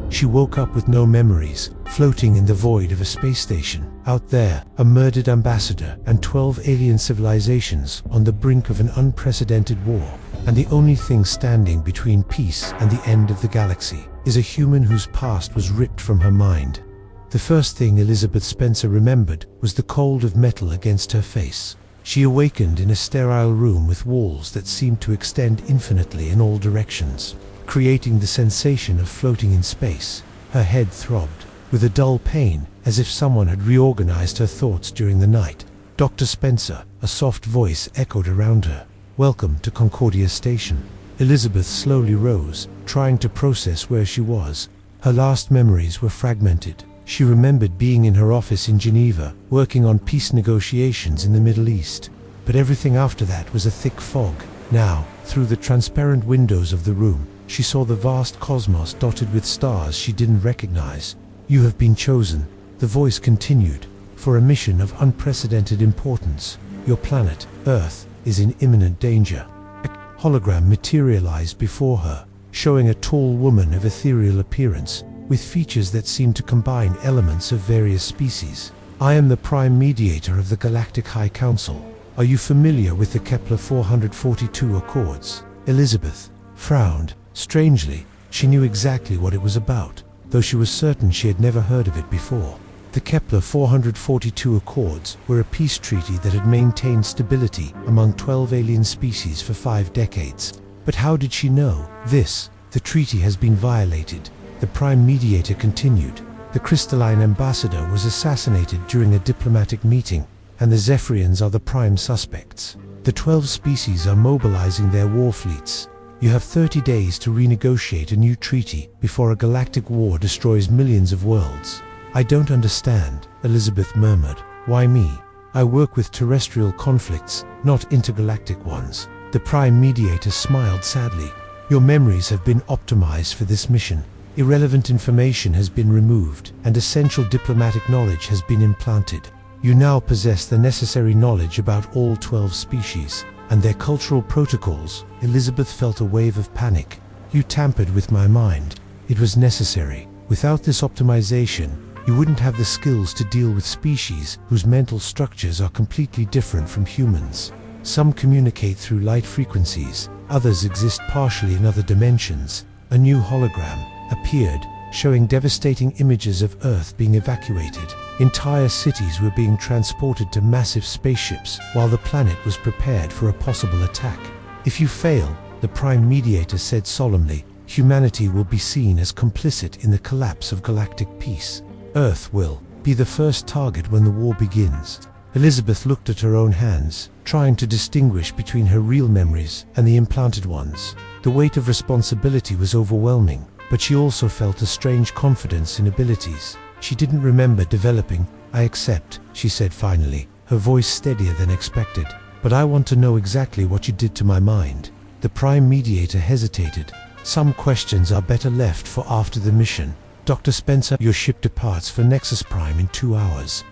She woke up with no memories, floating in the void of a space station. Out there, a murdered ambassador and 12 alien civilizations on the brink of an unprecedented war. And the only thing standing between peace and the end of the galaxy is a human whose past was ripped from her mind. The first thing Elizabeth Spencer remembered was the cold of metal against her face. She awakened in a sterile room with walls that seemed to extend infinitely in all directions, creating the sensation of floating in space. Her head throbbed with a dull pain, as if someone had reorganized her thoughts during the night. "Dr. Spencer," a soft voice echoed around her. "Welcome to Concordia Station." Elizabeth slowly rose, trying to process where she was. Her last memories were fragmented. She remembered being in her office in Geneva, working on peace negotiations in the Middle East. But everything after that was a thick fog. Now, through the transparent windows of the room, she saw the vast cosmos dotted with stars she didn't recognize. "You have been chosen," the voice continued, "for a mission of unprecedented importance. Your planet, Earth, is in imminent danger." A hologram materialized before her, showing a tall woman of ethereal appearance, with features that seemed to combine elements of various species. "I am the Prime Mediator of the Galactic High Council. Are you familiar with the Kepler 442 Accords?" Elizabeth frowned. Strangely, she knew exactly what it was about, though she was certain she had never heard of it before. The Kepler 442 Accords were a peace treaty that had maintained stability among 12 alien species for 5 decades. But how did she know this? "The treaty has been violated," the Prime Mediator continued. "The crystalline ambassador was assassinated during a diplomatic meeting, and the Zephyrians are the prime suspects. The 12 species are mobilizing their war fleets. You have 30 days to renegotiate a new treaty before a galactic war destroys millions of worlds." "I don't understand," Elizabeth murmured. "Why me? I work with terrestrial conflicts, not intergalactic ones." The Prime Mediator smiled sadly. "Your memories have been optimized for this mission. Irrelevant information has been removed, and essential diplomatic knowledge has been implanted. You now possess the necessary knowledge about all 12 species and their cultural protocols." Elizabeth felt a wave of panic. "You tampered with my mind. It was necessary. Without this optimization, you wouldn't have the skills to deal with species whose mental structures are completely different from humans. Some communicate through light frequencies, others exist partially in other dimensions." A new hologram appeared, showing devastating images of Earth being evacuated. Entire cities were being transported to massive spaceships while the planet was prepared for a possible attack. "If you fail," the Prime Mediator said solemnly, "humanity will be seen as complicit in the collapse of galactic peace. Earth will be the first target when the war begins." Elizabeth looked at her own hands, trying to distinguish between her real memories and the implanted ones. The weight of responsibility was overwhelming, but she also felt a strange confidence in abilities she didn't remember developing. "I accept," she said finally, her voice steadier than expected. "But I want to know exactly what you did to my mind." The Prime Mediator hesitated. "Some questions are better left for after the mission. Dr. Spencer, your ship departs for Nexus Prime in 2 hours."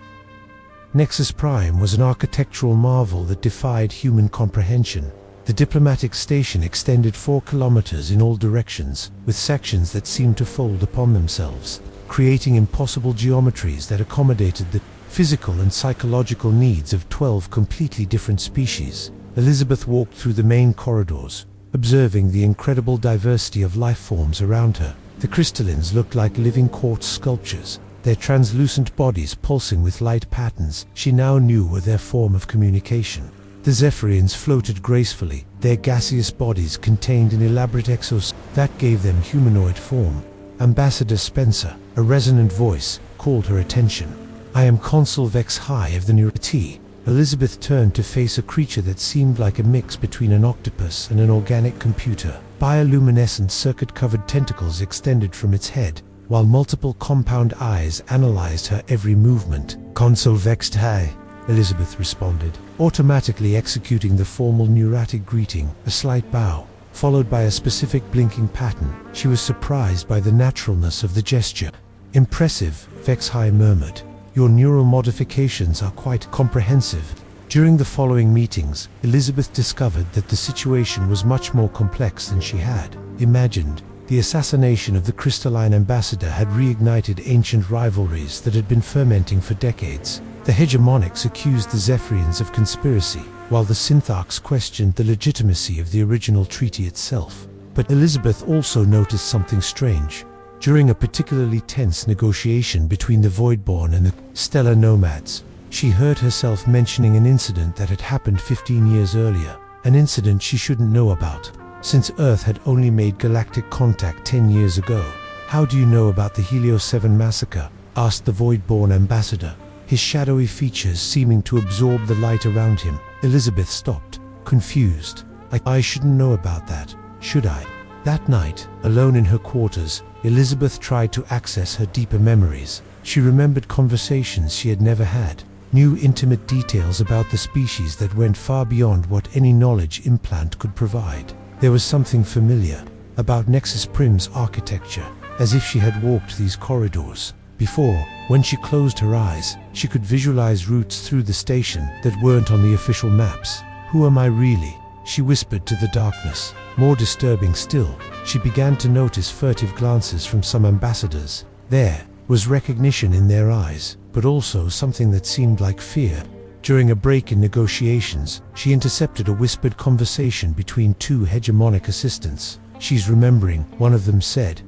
Nexus Prime was an architectural marvel that defied human comprehension. The diplomatic station extended 4 kilometers in all directions, with sections that seemed to fold upon themselves, creating impossible geometries that accommodated the physical and psychological needs of 12 completely different species. Elizabeth walked through the main corridors, observing the incredible diversity of life forms around her. The crystallines looked like living quartz sculptures, their translucent bodies pulsing with light patterns she now knew were their form of communication. The Zephyrians floated gracefully, their gaseous bodies contained in elaborate exos that gave them humanoid form. Ambassador Spencer, a resonant voice, called her attention. "I am Consul Vex High of the Neuroty." Elizabeth turned to face a creature that seemed like a mix between an octopus and an organic computer. Bioluminescent circuit-covered tentacles extended from its head, while multiple compound eyes analyzed her every movement. "Consul Vex High," Elizabeth responded, automatically executing the formal neurotic greeting, a slight bow, followed by a specific blinking pattern. She was surprised by the naturalness of the gesture. "Impressive," Vex High murmured. "Your neural modifications are quite comprehensive." During the following meetings, Elizabeth discovered that the situation was much more complex than she had imagined. The assassination of the crystalline ambassador had reignited ancient rivalries that had been fermenting for decades. The hegemonics accused the Zephyrians of conspiracy, while the Syntharchs questioned the legitimacy of the original treaty itself. But Elizabeth also noticed something strange. During a particularly tense negotiation between the Voidborn and the Stellar Nomads, she heard herself mentioning an incident that had happened 15 years earlier, an incident she shouldn't know about, since Earth had only made galactic contact 10 years ago. "How do you know about the Helio 7 massacre?" asked the Voidborn ambassador, his shadowy features seeming to absorb the light around him. Elizabeth stopped, confused. I shouldn't know about that, should I?" That night, alone in her quarters, Elizabeth tried to access her deeper memories. She remembered conversations she had never had, new intimate details about the species that went far beyond what any knowledge implant could provide. There was something familiar about Nexus Prim's architecture, as if she had walked these corridors before. When she closed her eyes, she could visualize routes through the station that weren't on the official maps. "Who am I really?" she whispered to the darkness. More disturbing still, she began to notice furtive glances from some ambassadors. There was recognition in their eyes, but also something that seemed like fear. During a break in negotiations, she intercepted a whispered conversation between two hegemonic assistants. "She's remembering," one of them said.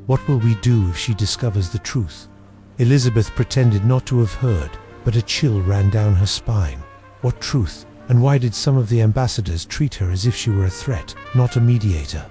"What will we do if she discovers the truth?" Elizabeth pretended not to have heard, but a chill ran down her spine. What truth? And why did some of the ambassadors treat her as if she were a threat, not a mediator?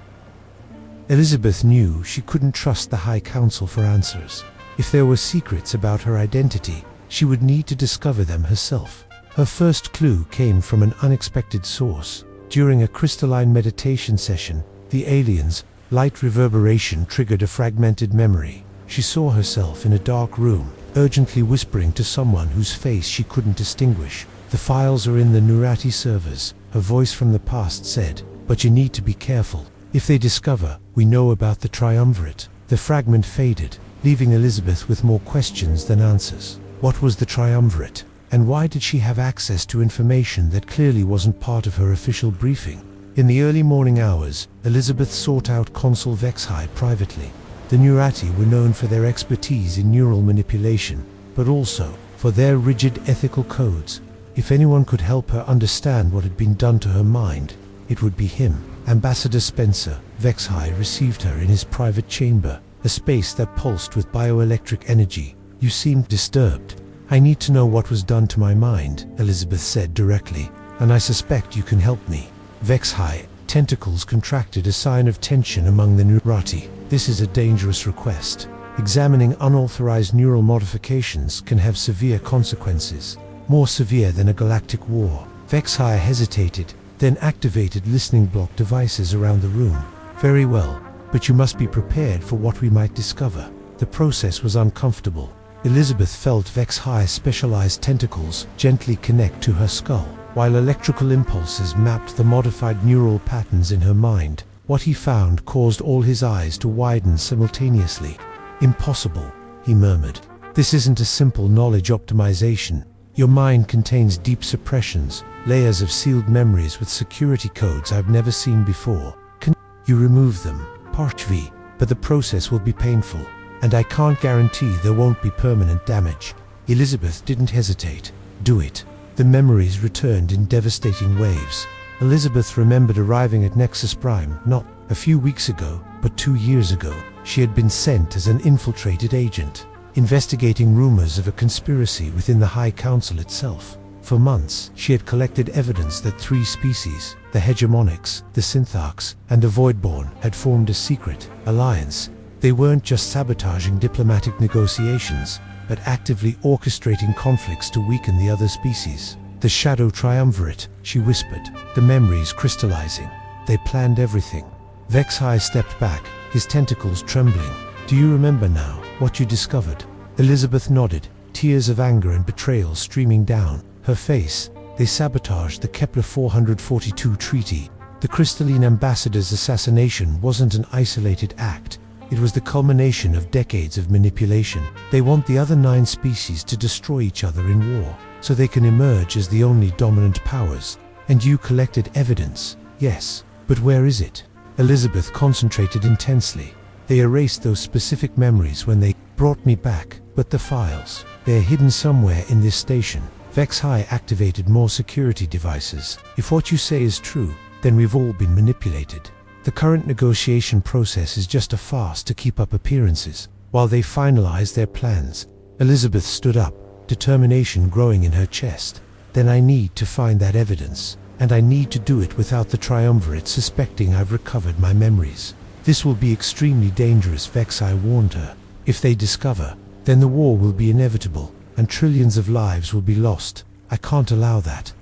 Elizabeth knew she couldn't trust the High Council for answers. If there were secrets about her identity, she would need to discover them herself. Her first clue came from an unexpected source. During a crystalline meditation session, the alien's light reverberation triggered a fragmented memory. She saw herself in a dark room, urgently whispering to someone whose face she couldn't distinguish. "The files are in the Nurati servers," her voice from the past said, "but you need to be careful. If they discover we know about the Triumvirate." The fragment faded, leaving Elizabeth with more questions than answers. What was the Triumvirate? And why did she have access to information that clearly wasn't part of her official briefing? In the early morning hours, Elizabeth sought out Consul Vexhai privately. The Nurati were known for their expertise in neural manipulation, but also for their rigid ethical codes. If anyone could help her understand what had been done to her mind, it would be him. Ambassador Spencer Vexhai received her in his private chamber, a space that pulsed with bioelectric energy. "You seemed disturbed." "I need to know what was done to my mind," Elizabeth said directly, "and I suspect you can help me." Vexhai tentacles contracted, a sign of tension among the Nurati. "This is a dangerous request. Examining unauthorized neural modifications can have severe consequences, more severe than a galactic war." Vexhai hesitated, then activated listening block devices around the room. "Very well, but you must be prepared for what we might discover." The process was uncomfortable. Elizabeth felt Vexhai's specialized tentacles gently connect to her skull, while electrical impulses mapped the modified neural patterns in her mind. What he found caused all his eyes to widen simultaneously. "Impossible," he murmured. "This isn't a simple knowledge optimization. Your mind contains deep suppressions, layers of sealed memories with security codes I've never seen before. Can you remove them, partially? But the process will be painful, and I can't guarantee there won't be permanent damage." Elizabeth didn't hesitate. "Do it." The memories returned in devastating waves. Elizabeth remembered arriving at Nexus Prime not a few weeks ago, but 2 years ago. She had been sent as an infiltrated agent, investigating rumors of a conspiracy within the High Council itself. For months, she had collected evidence that 3 species, the hegemonics, the Syntharchs, and the Voidborn, had formed a secret alliance. They weren't just sabotaging diplomatic negotiations, but actively orchestrating conflicts to weaken the other species. "The Shadow Triumvirate," she whispered, the memories crystallizing. "They planned everything." Vexhai stepped back, his tentacles trembling. "Do you remember now what you discovered?" Elizabeth nodded, tears of anger and betrayal streaming down her face. "They sabotaged the Kepler 442 treaty. The crystalline ambassador's assassination wasn't an isolated act. It was the culmination of decades of manipulation. They want the other 9 species to destroy each other in war, so they can emerge as the only dominant powers. And you collected evidence. Yes, but where is it?" Elizabeth concentrated intensely. They erased those specific memories when they brought me back, but the files, they're hidden somewhere in this station. Vex-High activated more security devices. If what you say is true, then we've all been manipulated. The current negotiation process is just a farce to keep up appearances. While they finalize their plans, Elizabeth stood up, determination growing in her chest. Then I need to find that evidence, and I need to do it without the Triumvirate suspecting I've recovered my memories. This will be extremely dangerous, Vex-High warned her. If they discover, then the war will be inevitable, and trillions of lives will be lost. I can't allow that.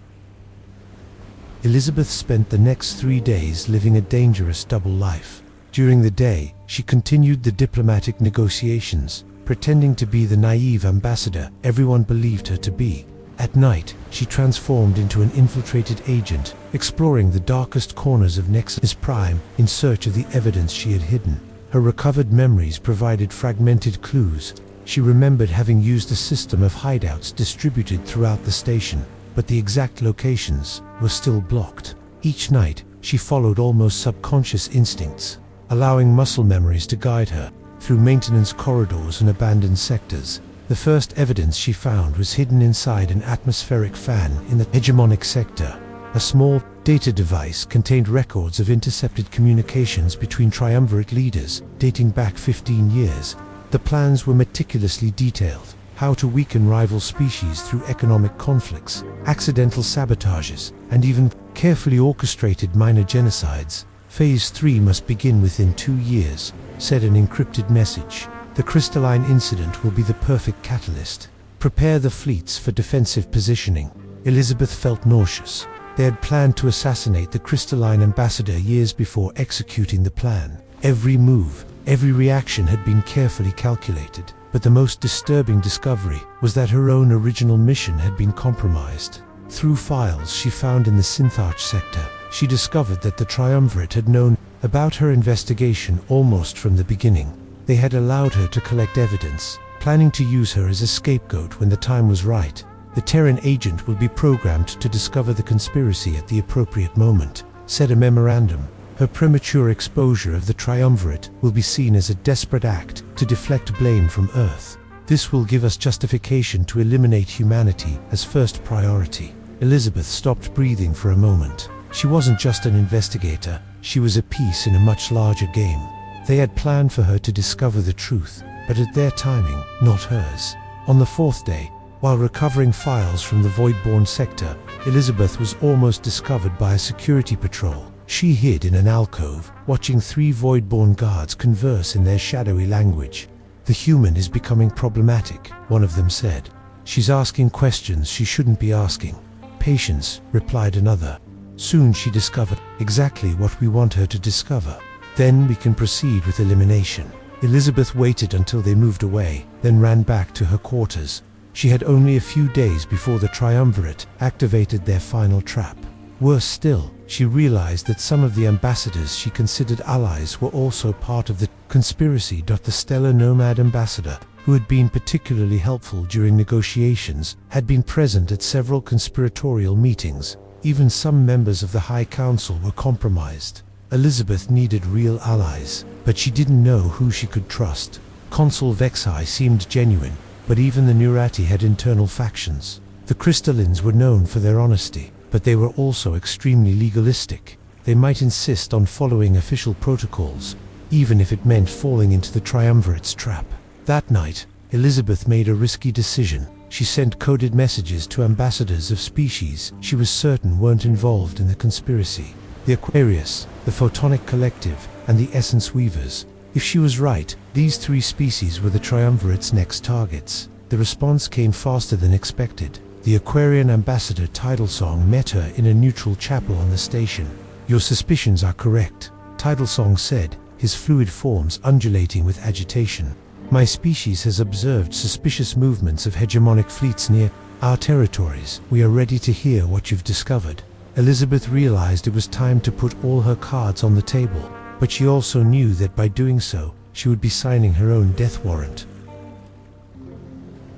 Elizabeth spent the next 3 days living a dangerous double life. During the day, she continued the diplomatic negotiations, pretending to be the naive ambassador everyone believed her to be. At night, she transformed into an infiltrated agent, exploring the darkest corners of Nexus Prime in search of the evidence she had hidden. Her recovered memories provided fragmented clues. She remembered having used a system of hideouts distributed throughout the station, but the exact locations were still blocked. Each night, she followed almost subconscious instincts, allowing muscle memories to guide her through maintenance corridors and abandoned sectors. The first evidence she found was hidden inside an atmospheric fan in the hegemonic sector. A small data device contained records of intercepted communications between Triumvirate leaders dating back 15 years. The plans were meticulously detailed: how to weaken rival species through economic conflicts, accidental sabotages, and even carefully orchestrated minor genocides. Phase 3 must begin within 2 years, said an encrypted message. The crystalline incident will be the perfect catalyst. Prepare the fleets for defensive positioning. Elizabeth felt nauseous. They had planned to assassinate the crystalline ambassador years before executing the plan. Every move, every reaction had been carefully calculated. But the most disturbing discovery was that her own original mission had been compromised. Through files she found in the Syntharch sector, she discovered that the Triumvirate had known about her investigation almost from the beginning. They had allowed her to collect evidence, planning to use her as a scapegoat when the time was right. The Terran agent will be programmed to discover the conspiracy at the appropriate moment, said a memorandum. Her premature exposure of the Triumvirate will be seen as a desperate act to deflect blame from Earth. This will give us justification to eliminate humanity as first priority. Elizabeth stopped breathing for a moment. She wasn't just an investigator, she was a piece in a much larger game. They had planned for her to discover the truth, but at their timing, not hers. On the 4th day, while recovering files from the Voidborn sector, Elizabeth was almost discovered by a security patrol. She hid in an alcove, watching 3 Voidborn guards converse in their shadowy language. "The human is becoming problematic," one of them said. "She's asking questions she shouldn't be asking." "Patience," replied another. "Soon she discovered exactly what we want her to discover. Then we can proceed with elimination." Elizabeth waited until they moved away, then ran back to her quarters. She had only a few days before the Triumvirate activated their final trap. Worse still, she realized that some of the ambassadors she considered allies were also part of the conspiracy. The stellar nomad ambassador, who had been particularly helpful during negotiations, had been present at several conspiratorial meetings. Even some members of the High Council were compromised. Elizabeth needed real allies, but she didn't know who she could trust. Consul Vex-High seemed genuine, but even the Nurati had internal factions. The Crystallines were known for their honesty, but they were also extremely legalistic. They might insist on following official protocols, even if it meant falling into the Triumvirate's trap. That night, Elizabeth made a risky decision. She sent coded messages to ambassadors of species she was certain weren't involved in the conspiracy. The Aquarius, the Photonic Collective, and the Essence Weavers. If she was right, these 3 species were the Triumvirate's next targets. The response came faster than expected. The Aquarian ambassador Tidalsong met her in a neutral chapel on the station. "Your suspicions are correct," Tidalsong said, his fluid forms undulating with agitation. "My species has observed suspicious movements of hegemonic fleets near our territories. We are ready to hear what you've discovered." Elizabeth realized it was time to put all her cards on the table, but she also knew that by doing so, she would be signing her own death warrant.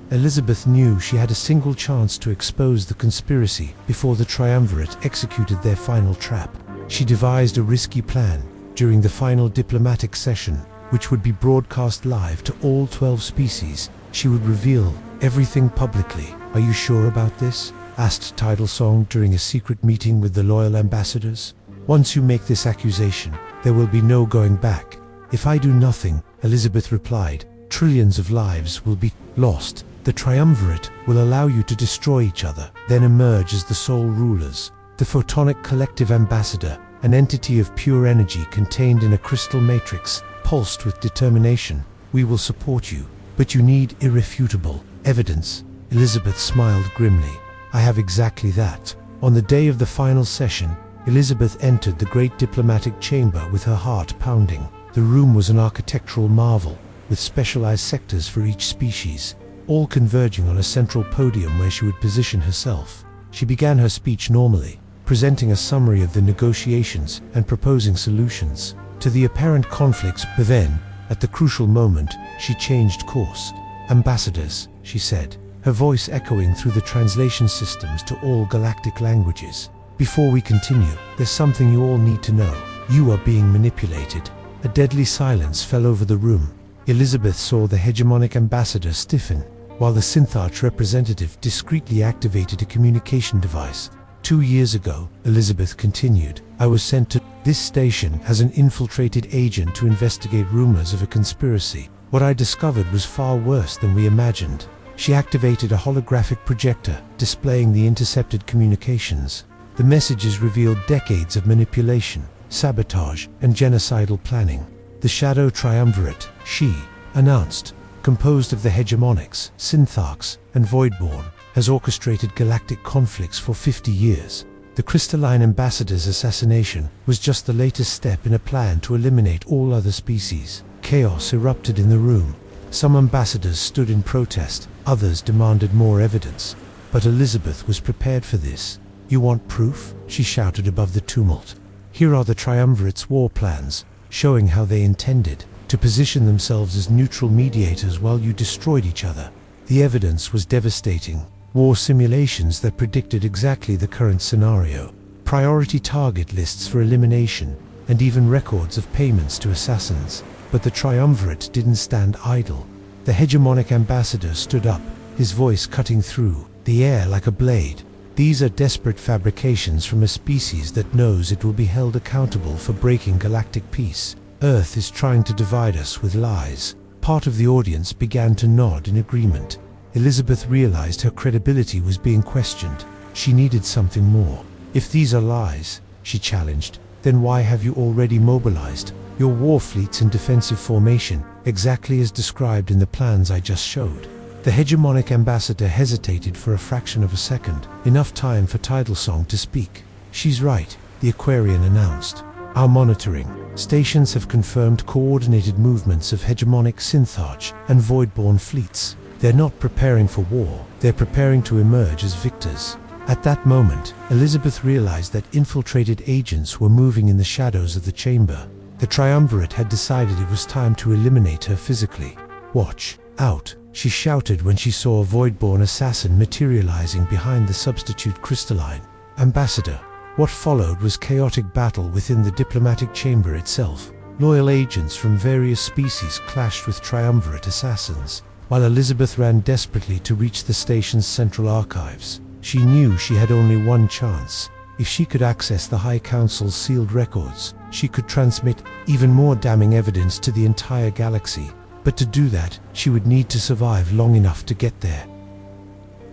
Elizabeth knew she had a single chance to expose the conspiracy before the Triumvirate executed their final trap. She devised a risky plan, during the final diplomatic session, which would be broadcast live to all 12 species, she would reveal everything publicly. "Are you sure about this?" asked Tidal Song during a secret meeting with the loyal ambassadors. "Once you make this accusation, there will be no going back." "If I do nothing," Elizabeth replied, "trillions of lives will be lost. The triumvirate will allow you to destroy each other, then emerge as the sole rulers. The photonic collective ambassador, an entity of pure energy contained in a crystal matrix, pulsed with determination. We will support you, but you need irrefutable evidence." Elizabeth smiled grimly. "I have exactly that." On the day of the final session, Elizabeth entered the great diplomatic chamber with her heart pounding. The room was an architectural marvel, with specialized sectors for each species, all converging on a central podium where she would position herself. She began her speech normally, presenting a summary of the negotiations and proposing solutions to the apparent conflicts, but then, at the crucial moment, she changed course. "Ambassadors," she said, her voice echoing through the translation systems to all galactic languages. "Before we continue, there's something you all need to know. You are being manipulated." A deadly silence fell over the room. Elizabeth saw the hegemonic ambassador stiffen, while the Syntharch representative discreetly activated a communication device. 2 years ago, Elizabeth continued, "I was sent to this station as an infiltrated agent to investigate rumors of a conspiracy. What I discovered was far worse than we imagined." She activated a holographic projector, displaying the intercepted communications. The messages revealed decades of manipulation, sabotage, and genocidal planning. "The Shadow Triumvirate," she announced, "composed of the hegemonics, Syntharchs, and Voidborn, has orchestrated galactic conflicts for 50 years. The crystalline ambassador's assassination was just the latest step in a plan to eliminate all other species." Chaos erupted in the room. Some ambassadors stood in protest, others demanded more evidence. But Elizabeth was prepared for this. "You want proof?" she shouted above the tumult. "Here are the Triumvirate's war plans, showing how they intended to position themselves as neutral mediators while you destroyed each other." The evidence was devastating. War simulations that predicted exactly the current scenario, priority target lists for elimination, and even records of payments to assassins. But the Triumvirate didn't stand idle. The hegemonic ambassador stood up, his voice cutting through the air like a blade. "These are desperate fabrications from a species that knows it will be held accountable for breaking galactic peace. Earth is trying to divide us with lies." Part of the audience began to nod in agreement. Elizabeth realized her credibility was being questioned. She needed something more. "If these are lies," she challenged, "then why have you already mobilized your war fleets in defensive formation, exactly as described in the plans I just showed?" The hegemonic ambassador hesitated for a fraction of a second, enough time for Tidal Song to speak. "She's right," the Aquarian announced. "Our monitoring stations have confirmed coordinated movements of hegemonic Syntharch and Voidborn fleets. They're not preparing for war, they're preparing to emerge as victors." At that moment, Elizabeth realized that infiltrated agents were moving in the shadows of the chamber. The Triumvirate had decided it was time to eliminate her physically. "Watch out," she shouted when she saw a Voidborn assassin materializing behind the substitute crystalline ambassador. What followed was chaotic battle within the diplomatic chamber itself. Loyal agents from various species clashed with Triumvirate assassins, while Elizabeth ran desperately to reach the station's central archives. She knew she had only one chance. If she could access the High Council's sealed records, she could transmit even more damning evidence to the entire galaxy. But to do that, she would need to survive long enough to get there.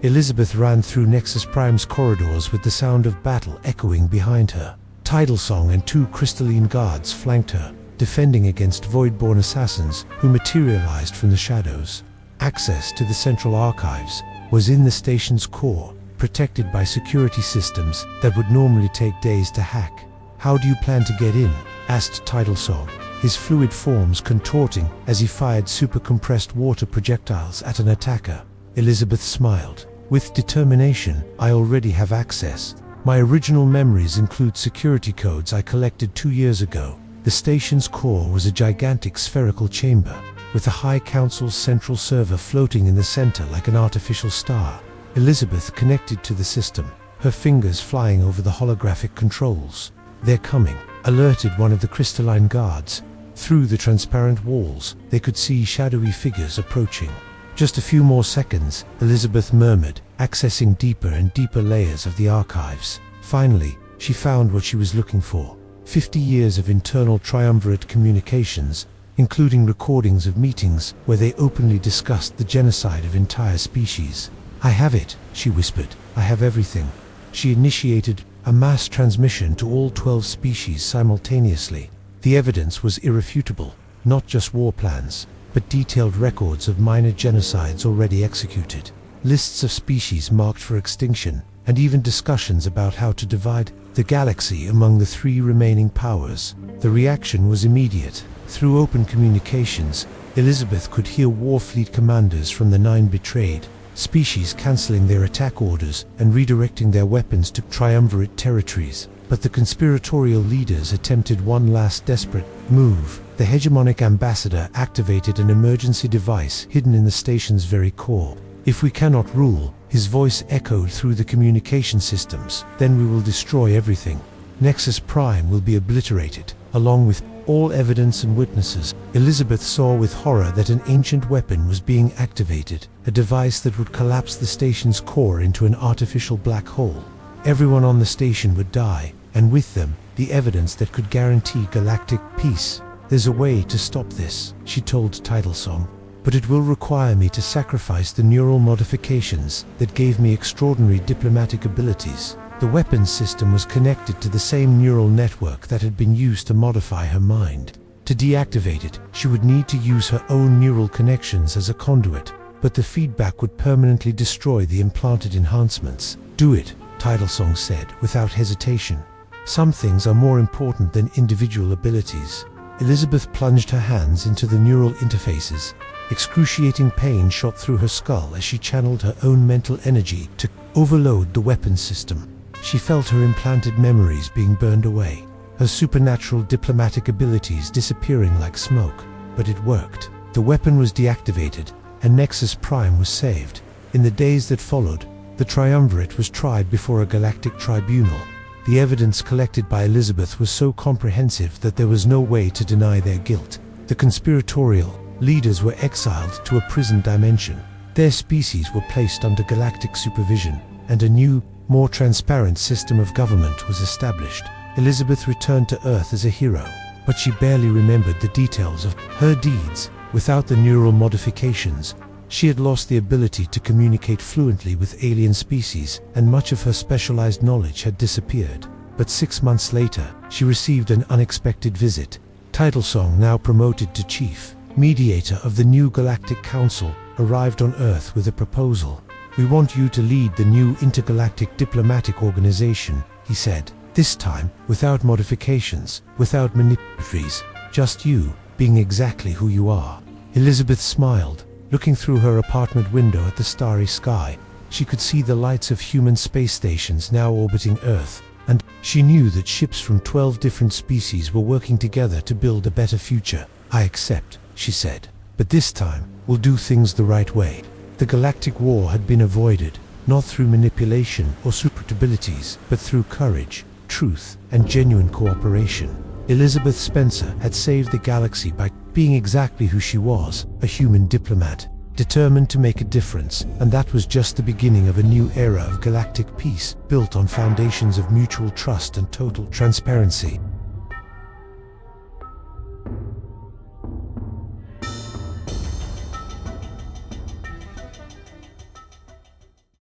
Elizabeth ran through Nexus Prime's corridors with the sound of battle echoing behind her. Tidal Song and 2 crystalline guards flanked her, defending against Voidborn assassins who materialized from the shadows. Access to the central archives was in the station's core, protected by security systems that would normally take days to hack. "How do you plan to get in?" asked Tidal Song, his fluid forms contorting as he fired super-compressed water projectiles at an attacker. Elizabeth smiled. "With determination, I already have access. My original memories include security codes I collected 2 years ago." The station's core was a gigantic spherical chamber, with the High Council's central server floating in the center like an artificial star. Elizabeth connected to the system, her fingers flying over the holographic controls. "They're coming." alerted one of the crystalline guards. Through the transparent walls, they could see shadowy figures approaching. "Just a few more seconds," Elizabeth murmured, accessing deeper and deeper layers of the archives. Finally, she found what she was looking for. 50 years of internal triumvirate communications, including recordings of meetings where they openly discussed the genocide of entire species. "I have it," she whispered. "I have everything." She initiated a mass transmission to all 12 species simultaneously. The evidence was irrefutable, not just war plans, but detailed records of minor genocides already executed, lists of species marked for extinction, and even discussions about how to divide the galaxy among the 3 remaining powers. The reaction was immediate. Through open communications, Elizabeth could hear Warfleet commanders from the 9 betrayed species cancelling their attack orders and redirecting their weapons to triumvirate territories. But the conspiratorial leaders attempted one last desperate move. The hegemonic ambassador activated an emergency device hidden in the station's very core. "If we cannot rule," his voice echoed through the communication systems, "then we will destroy everything. Nexus Prime will be obliterated, along with all evidence and witnesses." Elizabeth saw with horror that an ancient weapon was being activated, a device that would collapse the station's core into an artificial black hole. Everyone on the station would die, and with them, the evidence that could guarantee galactic peace. "There's a way to stop this," she told Titlesong, "but it will require me to sacrifice the neural modifications that gave me extraordinary diplomatic abilities." The weapons system was connected to the same neural network that had been used to modify her mind. To deactivate it, she would need to use her own neural connections as a conduit, but the feedback would permanently destroy the implanted enhancements. "Do it," Titlesong said, without hesitation. "Some things are more important than individual abilities." Elizabeth plunged her hands into the neural interfaces. Excruciating pain shot through her skull as she channeled her own mental energy to overload the weapons system. She felt her implanted memories being burned away, her supernatural diplomatic abilities disappearing like smoke. But it worked. The weapon was deactivated, and Nexus Prime was saved. In the days that followed, the Triumvirate was tried before a galactic tribunal. The evidence collected by Elizabeth was so comprehensive that there was no way to deny their guilt. The conspiratorial leaders were exiled to a prison dimension. Their species were placed under galactic supervision, and a new, more transparent system of government was established. Elizabeth returned to Earth as a hero, but she barely remembered the details of her deeds. Without the neural modifications, she had lost the ability to communicate fluently with alien species, and much of her specialized knowledge had disappeared. But 6 months later, she received an unexpected visit. Titlesong, now promoted to chief mediator of the new Galactic Council, arrived on Earth with a proposal. "We want you to lead the new intergalactic diplomatic organization," he said. "This time, without modifications, without manipulatories, just you, being exactly who you are." Elizabeth smiled, looking through her apartment window at the starry sky. She could see the lights of human space stations now orbiting Earth, and she knew that ships from 12 different species were working together to build a better future. "I accept," she said. "But this time, we'll do things the right way." The galactic war had been avoided, not through manipulation or superabilities, but through courage, truth, and genuine cooperation. Elizabeth Spencer had saved the galaxy by being exactly who she was, a human diplomat, determined to make a difference, and that was just the beginning of a new era of galactic peace, built on foundations of mutual trust and total transparency.